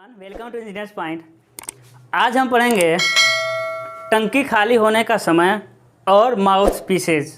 Welcome to engineers point. आज हम पढ़ेंगे टंकी खाली होने का समय और माउथ पीसेज।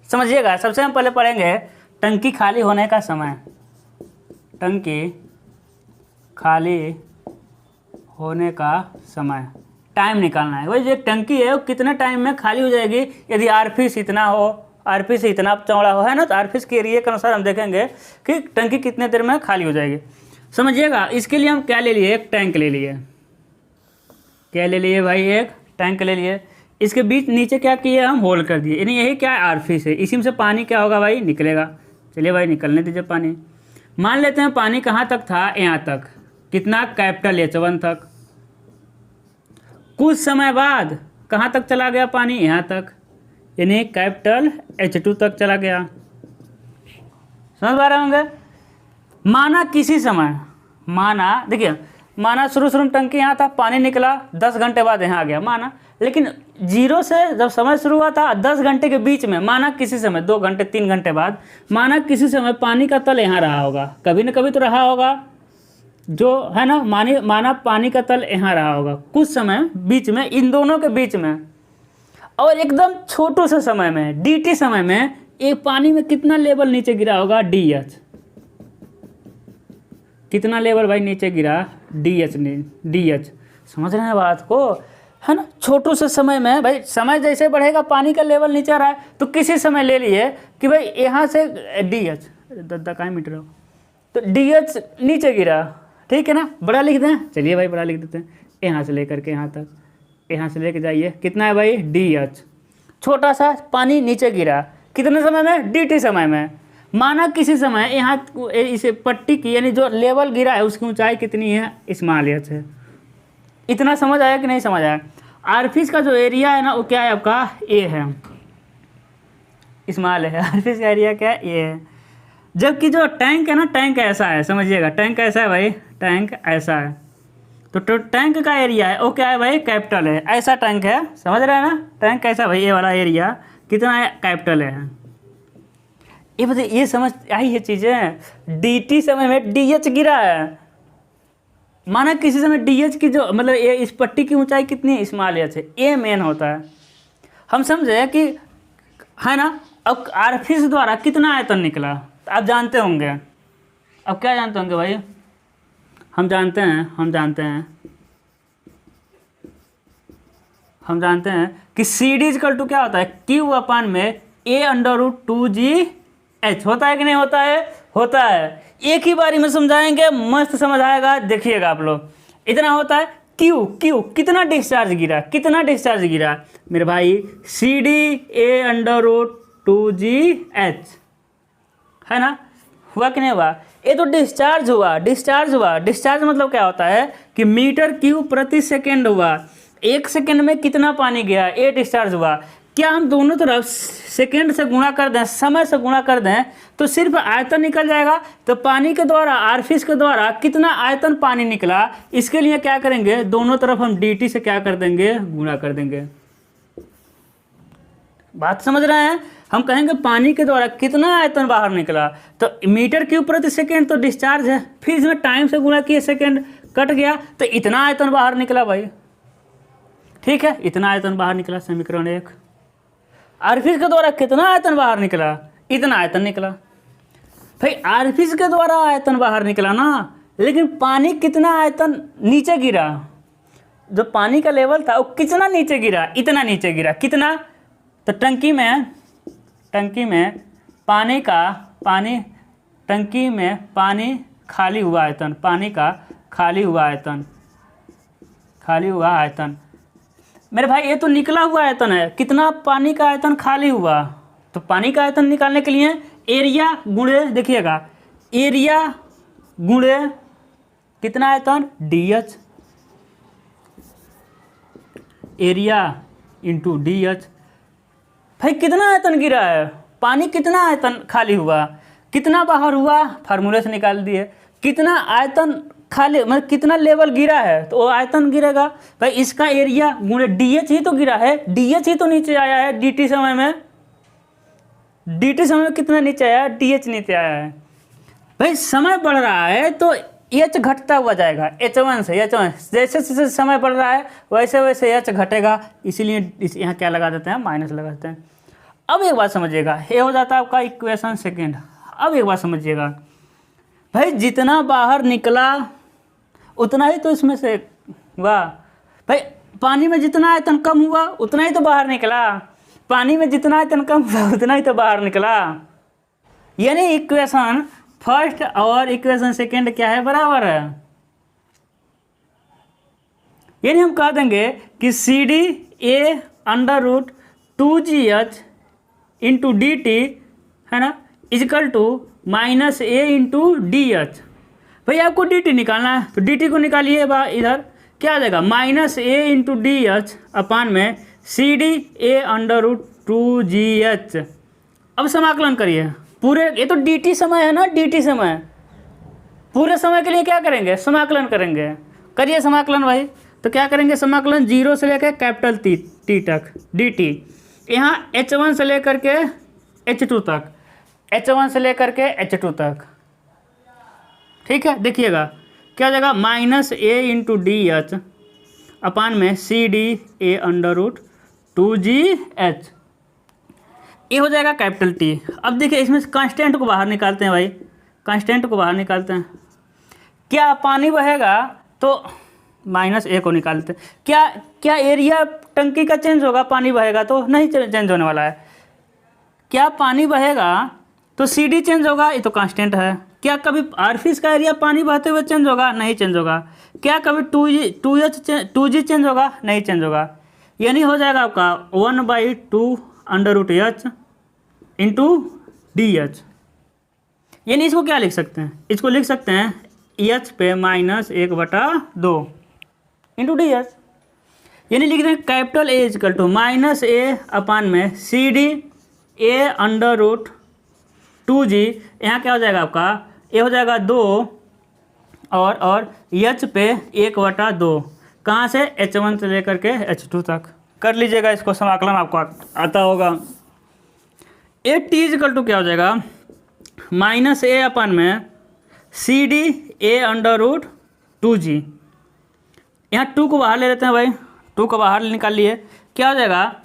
समझिएगा, सबसे हम पहले पढ़ेंगे टंकी खाली होने का समय। टंकी खाली होने का समय, टाइम निकालना है। वही जो एक टंकी है वो कितने टाइम में खाली हो जाएगी। यदि आरफिस इतना हो, आरफिस इतना चौड़ा हो, है ना, तो आरफिस के एरिया के अनुसार हम देखेंगे कि टंकी कितने देर में खाली हो जाएगी। समझिएगा, इसके लिए हम क्या ले लिए, एक टैंक ले लिए। क्या ले लिए भाई, एक टैंक ले लिए। इसके बीच नीचे क्या किए, हम होल कर दिए, यानी यही क्या है, आरफिस है। इसी में से पानी क्या होगा भाई, निकलेगा। चलिए भाई निकलने दीजिए पानी। मान लेते हैं पानी कहाँ तक था, यहाँ तक। कितना, कैपिटल H1 तक। कुछ समय बाद कहाँ तक चला गया पानी, यहाँ तक, यानी कैपिटल H2 तक चला गया। समझ पा रहे होंगे। माना किसी समय, माना देखिए, माना शुरू में टंकी यहाँ था, पानी निकला 10 घंटे बाद यहाँ आ गया, माना। लेकिन जीरो से जब समय शुरू हुआ था 10 घंटे के बीच में, माना किसी समय 2 घंटे 3 घंटे बाद, माना किसी समय पानी का तल यहाँ रहा होगा, कभी न कभी तो रहा होगा, जो है ना, माना पानी का तल यहाँ रहा होगा कुछ समय बीच में, इन दोनों के बीच में। और एकदम छोटो से समय में, dt समय में, एक पानी में कितना लेवल नीचे गिरा होगा, DH। कितना लेवल भाई नीचे गिरा, DH। समझ रहे हैं बात को, है ना। छोटो से समय में भाई, समय जैसे बढ़ेगा पानी का लेवल नीचे आ रहा है, तो किसी समय ले लिए कि भाई यहाँ से DH 10 मीटर हो, तो DH नीचे गिरा, ठीक है ना। बड़ा लिख दें, चलिए भाई बड़ा लिख देते हैं। यहाँ से लेकर के यहाँ तक, यहाँ से लेके जाइए, कितना है भाई, DH। छोटा सा पानी नीचे गिरा, कितने समय में, dt समय में। माना किसी समय यहाँ इसे पट्टी की, यानी जो लेवल गिरा है उसकी ऊंचाई कितनी है, स्मॉल h है। इतना समझ आया कि नहीं समझ आया। आरफिस का जो एरिया है ना, वो क्या है आपका, A है, स्मॉल है। आरफिस का एरिया क्या है, A है। जबकि जो टैंक है ना, टैंक ऐसा है, समझिएगा, टैंक ऐसा है भाई, टैंक ऐसा है। तो टैंक का एरिया है वो क्या है भाई, कैपिटल है। ऐसा टैंक है, समझ रहे हैं ना, टैंक कैसा भाई, ये वाला एरिया कितना है, कैपिटल है। ये बताइए, ये समझ आई है चीज़ें। dt समय में DH गिरा है, माना किसी समय DH की जो मतलब ये इस पट्टी की ऊंचाई कितनी है, स्मॉल h है। ये मेन होता है। हम समझे कि, है ना। अब आरफिस द्वारा कितना आयतन निकला, तो आप जानते होंगे। अब क्या जानते होंगे भाई, हम जानते हैं कि CD = क्या होता है, Q/, में A√2GH। होता है कि नहीं होता है, होता है। एक ही बारी में समझाएंगे, मस्त समझ आएगा, देखिएगा आप लोग। इतना होता है Q कितना डिस्चार्ज गिरा, मेरे भाई, CD A√2GH, है ना। हुआ कि नहीं हुआ, ये तो डिस्चार्ज हुआ। डिस्चार्ज मतलब क्या होता है कि मीटर क्यूब प्रति सेकेंड हुआ। 1 सेकेंड में कितना पानी गया, ये डिस्चार्ज हुआ। क्या हम दोनों तरफ सेकेंड से गुणा कर दें, समय से गुणा कर दें, तो सिर्फ आयतन निकल जाएगा। तो पानी के द्वारा, आरफिस के द्वारा कितना आयतन पानी निकला, इसके लिए क्या करेंगे, दोनों तरफ हम dt से क्या कर देंगे, गुणा कर देंगे। बात समझ रहे हैं। हम कहेंगे पानी के द्वारा कितना आयतन बाहर निकला, तो मीटर क्यूब प्रति सेकेंड तो डिस्चार्ज है, फिर इसमें टाइम से गुणा किए, सेकेंड कट गया, तो इतना आयतन बाहर निकला भाई, ठीक है। इतना आयतन बाहर निकला, समीकरण 1। आरफिस के द्वारा कितना आयतन बाहर निकला, इतना आयतन निकला भाई। आरफिस के द्वारा आयतन बाहर निकला ना, लेकिन पानी कितना आयतन नीचे गिरा, जो पानी का लेवल था वो कितना नीचे गिरा, इतना नीचे गिरा। कितना, तो टंकी में पानी खाली हुआ आयतन, पानी का खाली हुआ आयतन, मेरे भाई ये तो निकला हुआ आयतन है। कितना पानी का आयतन खाली हुआ, तो पानी का आयतन निकालने के लिए एरिया गुणे, देखिएगा, एरिया गुणे कितना आयतन, DH, एरिया इंटू DH। भाई कितना आयतन गिरा है, पानी कितना आयतन खाली हुआ, कितना बाहर हुआ, फार्मूले से निकाल दिए। कितना आयतन खाली मतलब कितना लेवल गिरा है, तो वो आयतन गिरेगा भाई। इसका एरिया गुणे DH ही तो गिरा है, DH ही तो नीचे आया है। dt समय में कितना नीचे आया, DH नीचे आया है। भाई समय बढ़ रहा है तो एच घटता हुआ जाएगा H1 से H1, जैसे जैसे समय बढ़ रहा है वैसे वैसे एच घटेगा, इसीलिए यहाँ क्या लगा देते हैं, माइनस लगा देते हैं। अब एक बात समझिएगा, ये हो जाता है आपका इक्वेशन सेकेंड। अब एक बात समझिएगा भाई, जितना बाहर निकला उतना ही तो इसमें से, वाह भाई, पानी में जितना आयतन कम हुआ उतना ही तो बाहर निकला, पानी में जितना आयतन कम हुआ उतना ही तो बाहर निकला। यानी इक्वेशन फर्स्ट और इक्वेशन सेकेंड क्या है, बराबर है। यानी हम कह देंगे कि C D A under root 2GH into D T है ना, equal to minus A into D H. भाई आपको डी टी निकालना है तो डी टी को निकालिए इधर, क्या आ जाएगा, minus A into D H upon में C D A under root 2GH। अब समाकलन करिए पूरे, ये तो डी टी समय है ना, डी टी समय, पूरे समय के लिए क्या करेंगे, समाकलन करेंगे। करिए समाकलन भाई, तो क्या करेंगे, समाकलन 0 से लेकर कैपिटल टी तक डी टी, यहाँ H1 से लेकर के H2 तक, H1 से लेकर के H2 तक, ठीक है। देखिएगा क्या हो जाएगा, minus A into D H upon में C D A under root 2GH, ये हो जाएगा कैपिटल टी। अब देखिए इसमें कांस्टेंट को बाहर निकालते हैं भाई, कांस्टेंट को बाहर निकालते हैं, क्या पानी बहेगा तो माइनस ए को निकालते हैं, क्या एरिया टंकी का चेंज होगा, पानी बहेगा तो नहीं चेंज होने वाला है। क्या पानी बहेगा तो सी डी चेंज होगा, ये तो कांस्टेंट है। क्या कभी आरफिस का एरिया पानी बहते हुए चेंज होगा, नहीं चेंज होगा। क्या कभी 2G चेंज होगा, नहीं चेंज होगा। यानी हो जाएगा आपका 1/2 under root H into D H. यानी इसको क्या लिख सकते हैं, इसको लिख सकते हैं एच पे -1/2 इंटू डी एच। यानी लिख दें capital A equal to minus A upon में C D A under root 2G, यहाँ क्या हो जाएगा आपका, ये हो जाएगा 2 और एच पे 1/2, कहाँ से, H1 से लेकर के H2 तक। कर लीजिएगा इसको समाकलन, आपको आता होगा। ए टी इजकल टू क्या हो जाएगा, माइनस ए अपान में C D A under root 2G, यहाँ 2 को बाहर ले लेते हैं भाई, 2 को बाहर निकाल लिए, क्या हो जाएगा,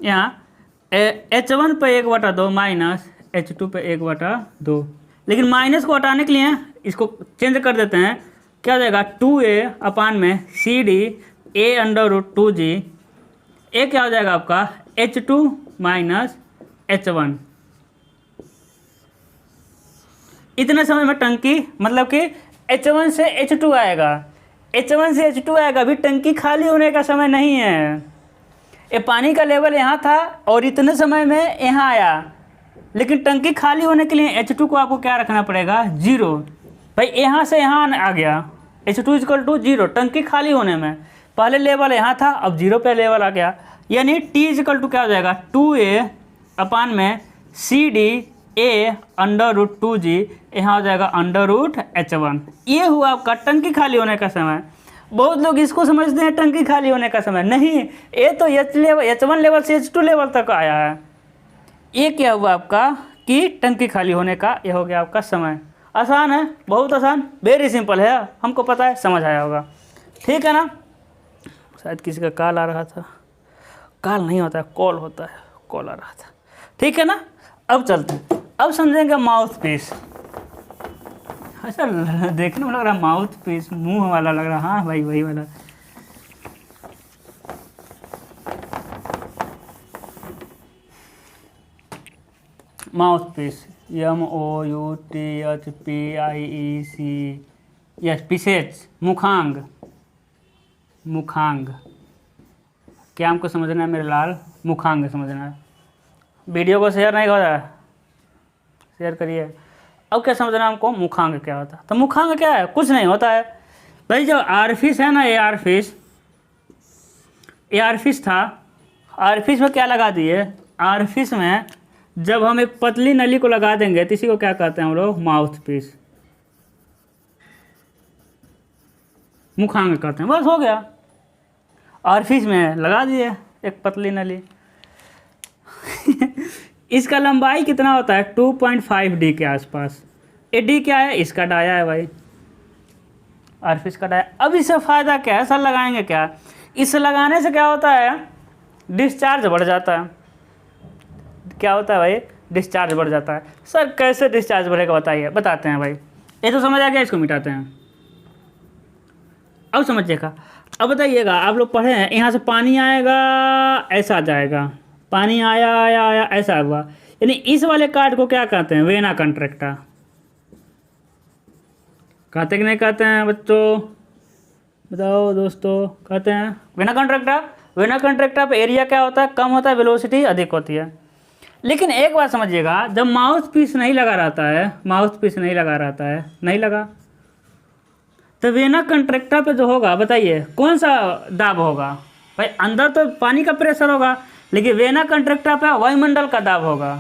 यहाँ H1 पे 1/2 माइनस H2 पे 1/2, लेकिन माइनस को हटाने के लिए इसको चेंज कर देते हैं, क्या हो जाएगा 2A अपान में C D A under root 2G, A क्या हो जाएगा आपका H2 माइनस H1। इतने समय में टंकी, मतलब कि H1 से H2 आएगा, H1 से H2 आएगा, अभी टंकी खाली होने का समय नहीं है। ये पानी का लेवल यहाँ था और इतने समय में यहाँ आया, लेकिन टंकी खाली होने के लिए H2 को आपको क्या रखना पड़ेगा, 0। भाई यहाँ से यहाँ आ गया H2 इक्वल टू 0, टंकी खाली होने में पहले लेवल यहाँ था, अब 0 पे लेवल आ गया। यानी T इक्वल टू क्या हो जाएगा, 2A अपान में C D A under root 2G, यहाँ हो जाएगा अंडर रूट H1। ये हुआ आपका टंकी खाली होने का समय। बहुत लोग इसको समझते हैं टंकी खाली होने का समय, नहीं, ये तो H1 लेवल से H2 लेवल तक आया है। ये क्या हुआ आपका कि टंकी खाली होने का ये हो गया आपका समय। आसान है, बहुत आसान, वेरी सिंपल है, हमको पता है, समझ आया होगा, ठीक है ना। शायद किसी का कॉल आ रहा था, कॉल नहीं होता है, कॉल होता है, कॉल आ रहा था, ठीक है ना। अब चलते हैं, अब समझेंगे माउथ पीस। अच्छा देखने में लग रहा है माउथ पीस, मुंह वाला लग रहा है, हाँ भाई वही वाला। Mouthpiece, MOUTHPIEC, yes, pieces, मुखांग, मुखांग। क्या हमको समझना है मेरे लाल, मुखांग समझना है। वीडियो को शेयर नहीं हो रहा है, शेयर करिए। अब क्या समझना है हमको, मुखांग क्या होता है। तो मुखांग क्या है, कुछ नहीं होता है भाई, जो आरफिस है ना, ये आरफिस था, आरफिस में क्या लगा दिए, आरफिस में जब हम एक पतली नली को लगा देंगे तो इसी को क्या कहते हैं हम लोग, माउथ पीस, मुखांग कहते हैं। बस हो गया, आरफिस में लगा दिए एक पतली नली। इसका लंबाई कितना होता है, 2.5D के आसपास। ये D क्या है, इसका डाया है भाई, ऑरिफिस कटा है। अब इससे फ़ायदा क्या है सर, लगाएंगे क्या? इसे लगाने से क्या होता है, डिस्चार्ज बढ़ जाता है। क्या होता है भाई, डिस्चार्ज बढ़ जाता है। सर कैसे डिस्चार्ज बढ़ेगा बताइए, बताते हैं भाई। ये तो समझ आ गया, इसको मिटाते हैं। अब समझिएगा, अब बताइएगा, आप लोग पढ़े हैं यहाँ से पानी आएगा ऐसा जाएगा, पानी आया आया आया ऐसा हुआ, यानी इस वाले कार्ड को क्या कहते हैं, वेना कंट्रैक्टा। कहते कि नहीं कहते हैं बच्चों, बताओ दोस्तों, कहते हैं वेना कंट्रैक्टा। वेना कंट्रैक्टा पे एरिया क्या होता है, कम होता है, वेलोसिटी अधिक होती है। लेकिन एक बात समझिएगा, जब माउथ पीस नहीं लगा रहता है, माउथ पीस नहीं लगा रहता है, नहीं लगा, तो वेना कंट्रैक्टा पे जो होगा बताइए कौन सा दाब होगा भाई, अंदर तो पानी का प्रेशर होगा, लेकिन वेना कंट्रैक्टा पे वायुमंडल का दाब होगा।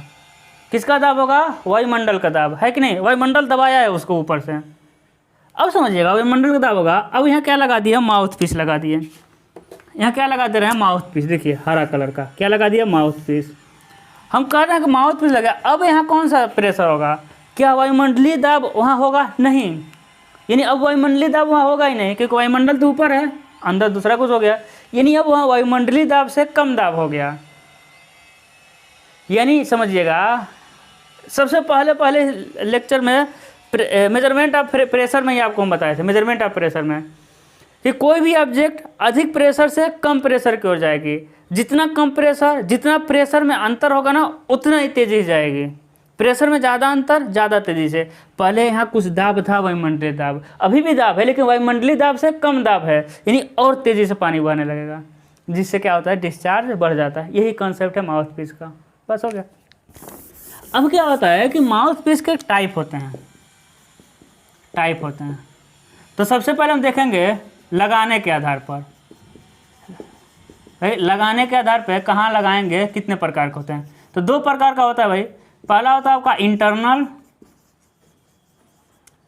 किसका दाब होगा, वायुमंडल का दाब, है कि नहीं, वायुमंडल दबाया है उसको ऊपर से। अब समझिएगा वायुमंडल का दाब होगा। अब यहाँ क्या लगा दिया, माउथ पीस लगा दिए। यहाँ क्या लगा दे रहे हैं, माउथ पीस, देखिए हरा कलर का क्या लगा दिया, माउथ पीस। हम कह रहे हैं कि माउथ पीस लगा। अब यहाँ कौन सा प्रेशर होगा, क्या वायुमंडलीय दाब वहाँ होगा, नहीं, यानी अब वायुमंडलीय दाब वहाँ होगा ही नहीं, क्योंकि वायुमंडल तो ऊपर है, अंदर दूसरा कुछ हो गया, यानी अब वहाँ वायुमंडलीय दाब से कम दाब हो गया। यानी समझिएगा, सबसे पहले लेक्चर में मेजरमेंट ऑफ प्रेशर में ही आपको हम बताए थे, मेजरमेंट ऑफ प्रेशर में, कि कोई भी ऑब्जेक्ट अधिक प्रेशर से कम प्रेशर की ओर जाएगी। जितना कम प्रेशर, जितना प्रेशर में अंतर होगा ना, उतना ही तेजी जाएगी। प्रेशर में ज़्यादा अंतर, ज़्यादा तेज़ी से। पहले यहाँ कुछ दाब था, वायुमंडलीय दाब, अभी भी दाब है, लेकिन वायुमंडलीय दाब से कम दाब है, यानी और तेज़ी से पानी बहने लगेगा, जिससे क्या होता है, डिस्चार्ज बढ़ जाता है। यही कॉन्सेप्ट है माउथ पीस का, बस हो गया। अब क्या होता है कि माउथ पीस के टाइप होते हैं, टाइप होते हैं। तो सबसे पहले हम देखेंगे लगाने के आधार पर, भाई लगाने के आधार पर कहाँ लगाएंगे, कितने प्रकार के होते हैं। तो दो प्रकार का होता है भाई, पहला होता है आपका इंटरनल,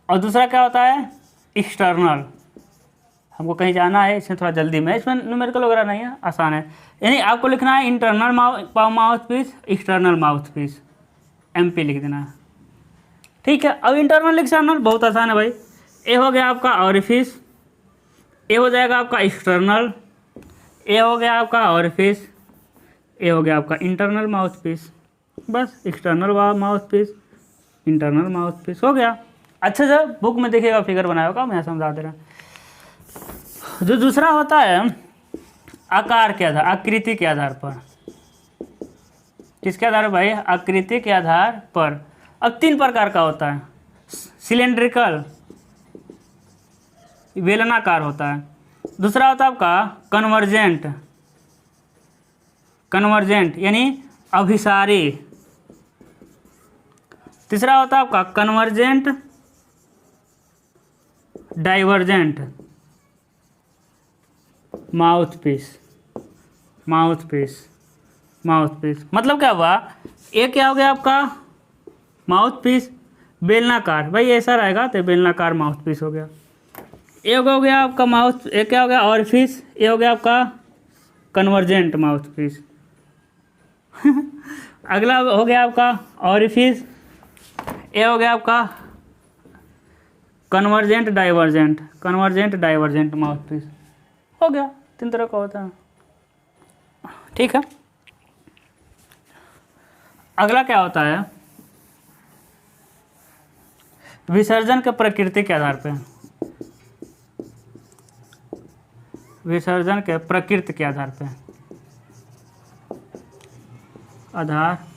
और दूसरा क्या होता है, एक्सटर्नल। हमको कहीं जाना है, इसमें थोड़ा जल्दी में, इसमें न्यूमेरिकल वगैरह नहीं है, आसान है। यानी आपको लिखना है internal mouth piece, external mouth piece, MP लिख देना है, ठीक है। अब इंटरनल एक्सटर्नल बहुत आसान है भाई। ए हो गया आपका ऑरिफिस, ए हो जाएगा आपका एक्सटर्नल, ए हो गया आपका ऑरिफिस, ए हो गया आपका इंटरनल माउथ पीस, बस external mouth piece, internal mouth piece हो गया। अच्छा सर बुक में देखिएगा, फिगर बनाया होगा, मैं समझा दे रहा हूँ। जो दूसरा होता है आकार के आधार, आकृति के आधार पर, किसके आधार पर भाई, आकृति के आधार पर। अब 3 प्रकार का होता है, सिलेंड्रिकल, बेलनाकार होता है। दूसरा होता है आपका कन्वर्जेंट, कन्वर्जेंट यानी अभिसारी। तीसरा होता है आपका convergent divergent mouth piece, mouth piece, mouth piece. मतलब क्या हुआ, एक क्या हो गया आपका माउथ पीस बेलनाकार, भाई ऐसा रहेगा तो बेलनाकार माउथ पीस हो गया। एक हो गया आपका माउथ, एक क्या हो गया ऑरिफिस, ये हो गया आपका कन्वर्जेंट माउथ पीस। अगला हो गया आपका ऑरिफिस, ये हो गया आपका convergent divergent, convergent divergent mouth piece हो गया। 3 तरह का होता है, ठीक है। अगला क्या होता है, विसर्जन के प्रकृति के आधार पर, विसर्जन के प्रकृति के आधार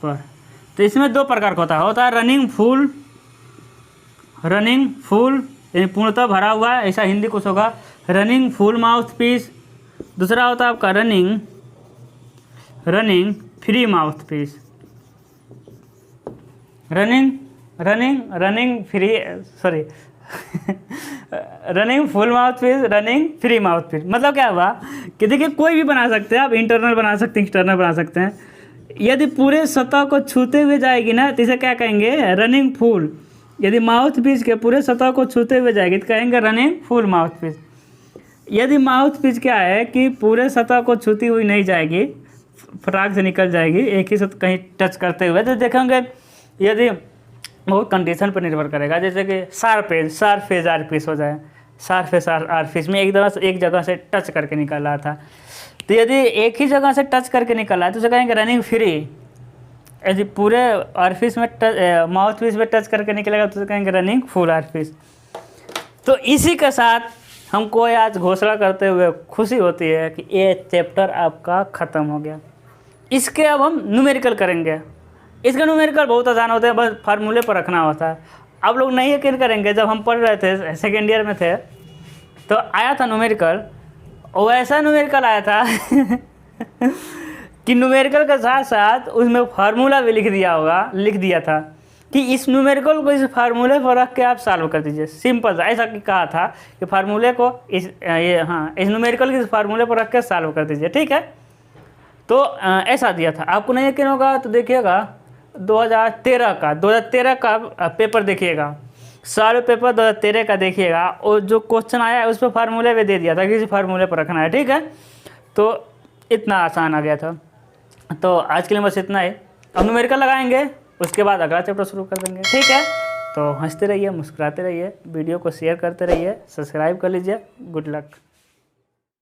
पर। तो इसमें 2 प्रकार का होता है रनिंग फुल, रनिंग फुल यानी पूर्णतः भरा हुआ है, ऐसा हिंदी कुछ होगा, रनिंग फुल माउथ पीस। दूसरा होता है आपका running, running free mouth piece, running running running free, sorry running full mouth piece, running free mouth piece. मतलब क्या हुआ कि देखिए कोई भी बना सकते हैं आप, इंटरनल बना सकते हैं, एक्सटर्नल बना सकते हैं। यदि पूरे सतह को छूते हुए जाएगी ना तो इसे क्या कहेंगे, रनिंग फुल। यदि माउथ पीस के पूरे सतह को छूते हुए जाएगी तो कहेंगे रनिंग फुल माउथ पीस। यदि माउथ पीस क्या है कि पूरे सतह को छूती हुई नहीं जाएगी, फटाक से निकल जाएगी एक ही सतह कहीं टच करते हुए, तो देखेंगे यदि बहुत कंडीशन पर निर्भर करेगा, जैसे कि शार्प एज आर पीस हो जाए, सरफेस ऑरिफिस में एक जगह से टच करके निकल रहा था। तो यदि एक ही जगह से टच करके निकल रहा है तो उसे कहेंगे रनिंग फ्री। यदि पूरे ऑरिफिस में माउथ पीस में टच करके निकलेगा तो उसे कहेंगे रनिंग फुल ऑरिफिस। तो इसी के साथ हमको आज घोषणा करते हुए खुशी होती है कि ये चैप्टर आपका ख़त्म हो गया। इसके अब हम न्यूमेरिकल करेंगे। इसके न्यूमेरिकल बहुत आसान होते हैं, बस फार्मूले पर रखना होता है। आप लोग नहीं यकीन करेंगे, जब हम पढ़ रहे थे सेकेंड ईयर में थे तो आया था न्यूमेरिकल, और ऐसा न्यूमेरिकल आया था कि न्यूमेरिकल के साथ साथ उसमें फार्मूला भी लिख दिया था कि इस न्यूमेरिकल को इस फार्मूले पर रख के आप सॉल्व कर दीजिए। सिंपल सा ऐसा कहा था कि फार्मूले को इस न्यूमेरिकल के इस फार्मूले पर रख के सॉल्व कर दीजिए, ठीक है। तो ऐसा दिया था। आपको नहीं यकीन होगा तो देखिएगा 2013 का पेपर देखिएगा, सारे पेपर 2013 का देखिएगा, और जो क्वेश्चन आया है उस पर फार्मूले भी दे दिया था कि इस फार्मूले पर रखना है, ठीक है। तो इतना आसान आ गया था। तो आज के लिए बस इतना ही। अब न्यूमेरिकल लगाएंगे, उसके बाद अगला चैप्टर शुरू कर देंगे, ठीक है। तो हंसते रहिए, मुस्कुराते रहिए, वीडियो को शेयर करते रहिए, सब्सक्राइब कर लीजिए। Good luck.